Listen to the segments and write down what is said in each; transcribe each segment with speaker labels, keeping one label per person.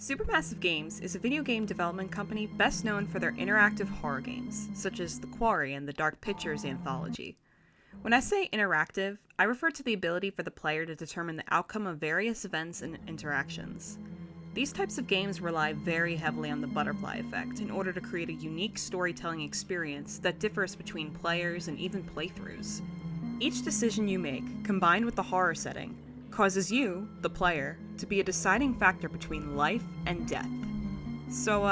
Speaker 1: Supermassive Games is a video game development company best known for their interactive horror games, such as The Quarry and the Dark Pictures anthology. When I say interactive, I refer to the ability for the player to determine the outcome of various events and interactions. These types of games rely very heavily on the butterfly effect in order to create a unique storytelling experience that differs between players and even playthroughs. Each decision you make, combined with the horror setting, causes you, the player, to be a deciding factor between life and death. So,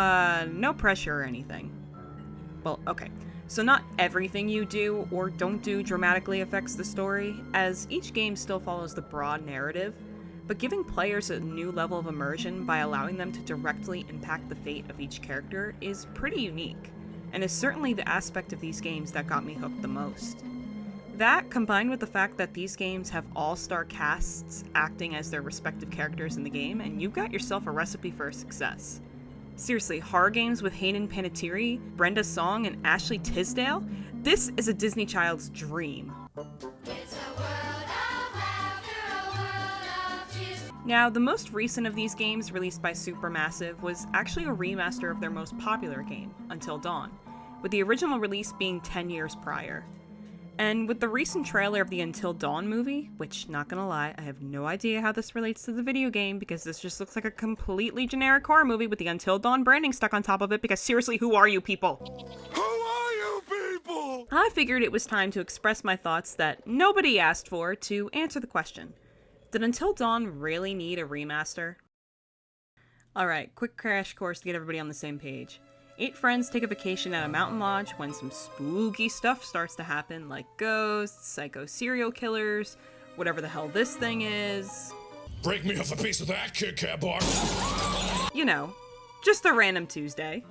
Speaker 1: no pressure or anything. Well, okay. So not everything you do or don't do dramatically affects the story, as each game still follows the broad narrative, but giving players a new level of immersion by allowing them to directly impact the fate of each character is pretty unique, and is certainly the aspect of these games that got me hooked the most. That, combined with the fact that these games have all-star casts acting as their respective characters in the game, and you've got yourself a recipe for success. Seriously, horror games with Hayden Panettiere, Brenda Song, and Ashley Tisdale? This is a Disney child's dream. Now, the most recent of these games released by Supermassive was actually a remaster of their most popular game, Until Dawn, with the original release being 10 years prior. And with the recent trailer of the Until Dawn movie, which, not gonna lie, I have no idea how this relates to the video game because this just looks like a completely generic horror movie with the Until Dawn branding stuck on top of it because seriously, who are you people?
Speaker 2: Who are you people?
Speaker 1: I figured it was time to express my thoughts that nobody asked for to answer the question. Did Until Dawn really need a remaster? Alright, quick crash course to get everybody on the same page. 8 friends take a vacation at a mountain lodge when some spooky stuff starts to happen, like ghosts, psycho serial killers, whatever the hell this thing is.
Speaker 2: Break me off a piece of that, Kit Kat bar.
Speaker 1: You know, just a random Tuesday.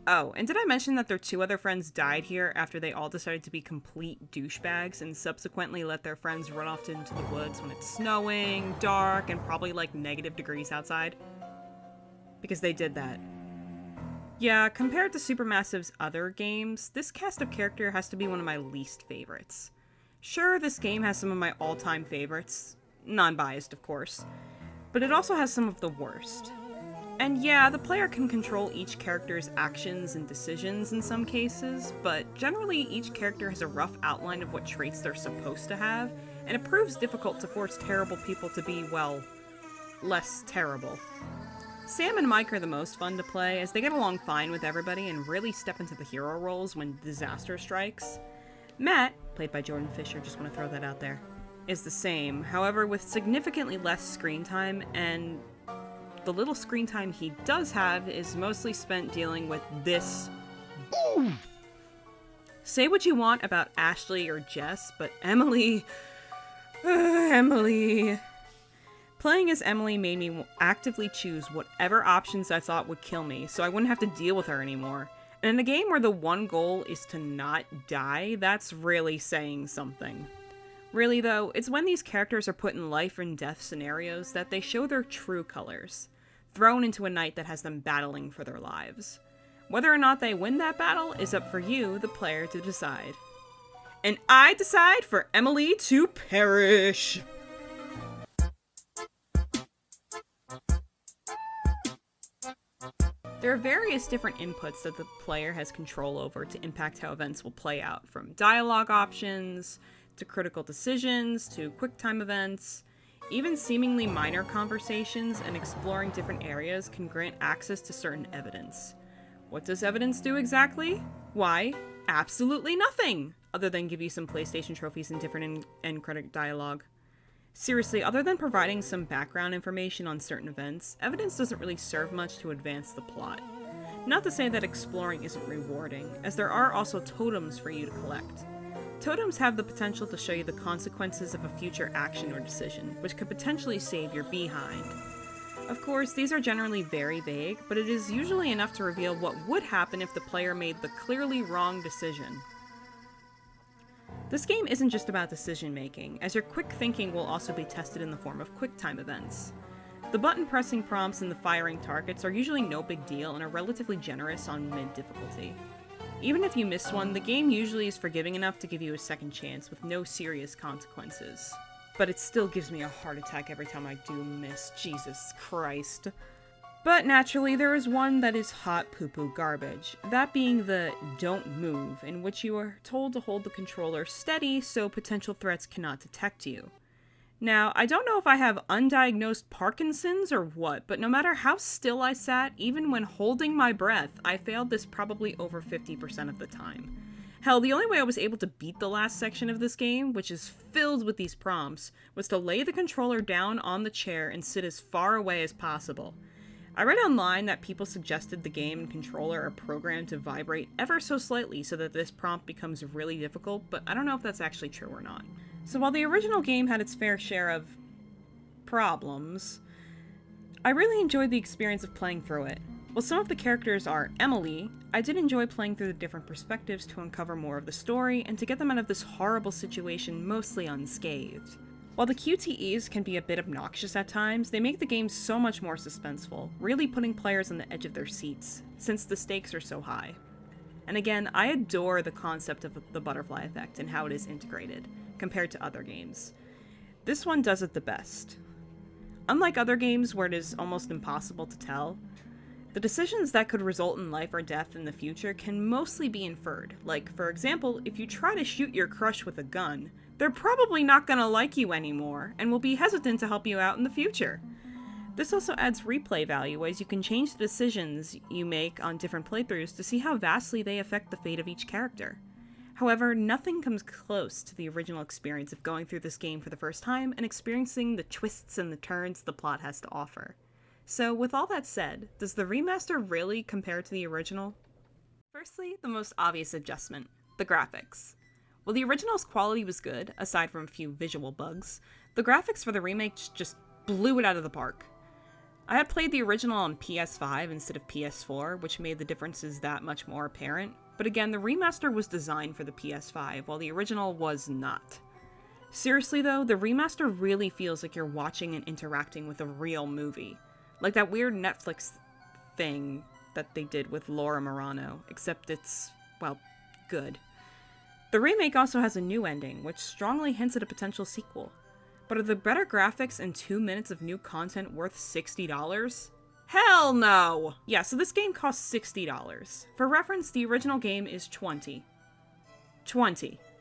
Speaker 1: Oh, and did I mention that their 2 other friends died here after they all decided to be complete douchebags and subsequently let their friends run off into the woods when it's snowing, dark, and probably like -degrees outside? Because they did that. Yeah, compared to Supermassive's other games, this cast of character has to be one of my least favorites. Sure, this game has some of my all-time favorites, non-biased of course, but it also has some of the worst. And yeah, the player can control each character's actions and decisions in some cases, but generally each character has a rough outline of what traits they're supposed to have, and it proves difficult to force terrible people to be, well, less terrible. Sam and Mike are the most fun to play, as they get along fine with everybody and really step into the hero roles when disaster strikes. Matt, played by Jordan Fisher, just want to throw that out there, is the same, however with significantly less screen time, and the little screen time he does have is mostly spent dealing with this. Boom! Say what you want about Ashley or Jess, but Emily... Emily... Playing as Emily made me actively choose whatever options I thought would kill me, so I wouldn't have to deal with her anymore. And in a game where the one goal is to not die, that's really saying something. Really though, it's when these characters are put in life and death scenarios that they show their true colors, thrown into a night that has them battling for their lives. Whether or not they win that battle is up for you, the player, to decide. And I decide for Emily to perish! There are various different inputs that the player has control over to impact how events will play out, from dialogue options, to critical decisions, to quick-time events. Even seemingly minor conversations and exploring different areas can grant access to certain evidence. What does evidence do exactly? Why, absolutely nothing, other than give you some PlayStation trophies and different end credit dialogue. Seriously, other than providing some background information on certain events, evidence doesn't really serve much to advance the plot. Not to say that exploring isn't rewarding, as there are also totems for you to collect. Totems have the potential to show you the consequences of a future action or decision, which could potentially save your behind. Of course, these are generally very vague, but it is usually enough to reveal what would happen if the player made the clearly wrong decision. This game isn't just about decision-making, as your quick thinking will also be tested in the form of quick-time events. The button-pressing prompts and the firing targets are usually no big deal and are relatively generous on mid-difficulty. Even if you miss one, the game usually is forgiving enough to give you a second chance with no serious consequences. But it still gives me a heart attack every time I do miss, Jesus Christ. But naturally, there is one that is hot poo-poo garbage, that being the don't move, in which you are told to hold the controller steady so potential threats cannot detect you. Now, I don't know if I have undiagnosed Parkinson's or what, but no matter how still I sat, even when holding my breath, I failed this probably over 50% of the time. Hell, the only way I was able to beat the last section of this game, which is filled with these prompts, was to lay the controller down on the chair and sit as far away as possible. I read online that people suggested the game and controller are programmed to vibrate ever so slightly so that this prompt becomes really difficult, but I don't know if that's actually true or not. So while the original game had its fair share of problems, I really enjoyed the experience of playing through it. While some of the characters are Emily, I did enjoy playing through the different perspectives to uncover more of the story and to get them out of this horrible situation mostly unscathed. While the QTEs can be a bit obnoxious at times, they make the game so much more suspenseful, really putting players on the edge of their seats, since the stakes are so high. And again, I adore the concept of the butterfly effect and how it is integrated, compared to other games. This one does it the best. Unlike other games where it is almost impossible to tell, the decisions that could result in life or death in the future can mostly be inferred. Like, for example, if you try to shoot your crush with a gun, they're probably not gonna like you anymore, and will be hesitant to help you out in the future. This also adds replay value, as you can change the decisions you make on different playthroughs to see how vastly they affect the fate of each character. However, nothing comes close to the original experience of going through this game for the first time and experiencing the twists and the turns the plot has to offer. So, with all that said, does the remaster really compare to the original? Firstly, the most obvious adjustment, the graphics. While the original's quality was good, aside from a few visual bugs, the graphics for the remake just blew it out of the park. I had played the original on PS5 instead of PS4, which made the differences that much more apparent, but again, the remaster was designed for the PS5, while the original was not. Seriously though, the remaster really feels like you're watching and interacting with a real movie. Like that weird Netflix thing that they did with Laura Marano, except it's, well, good. The remake also has a new ending, which strongly hints at a potential sequel. But are the better graphics and 2 minutes of new content worth $60? Hell no! Yeah, so this game costs $60. For reference, the original game is $20.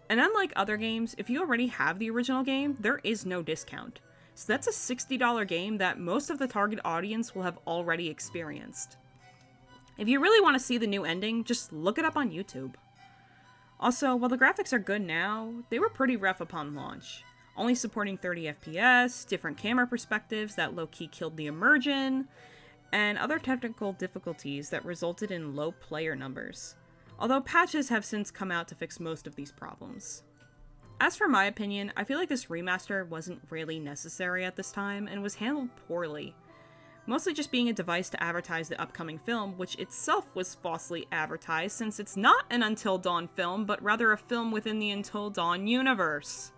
Speaker 1: And unlike other games, if you already have the original game, there is no discount. So that's a $60 game that most of the target audience will have already experienced. If you really want to see the new ending, just look it up on YouTube. Also, while the graphics are good now, they were pretty rough upon launch. Only supporting 30 FPS, different camera perspectives that low-key killed the immersion, and other technical difficulties that resulted in low player numbers. Although patches have since come out to fix most of these problems. As for my opinion, I feel like this remaster wasn't really necessary at this time and was handled poorly. Mostly just being a device to advertise the upcoming film, which itself was falsely advertised since it's not an Until Dawn film, but rather a film within the Until Dawn universe.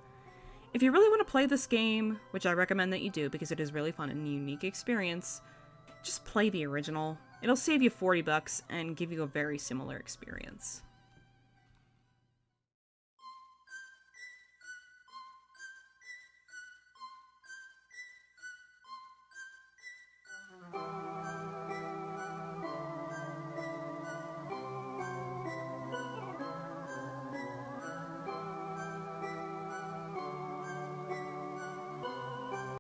Speaker 1: If you really want to play this game, which I recommend that you do because it is really fun and a unique experience, just play the original. It'll save you $40 and give you a very similar experience.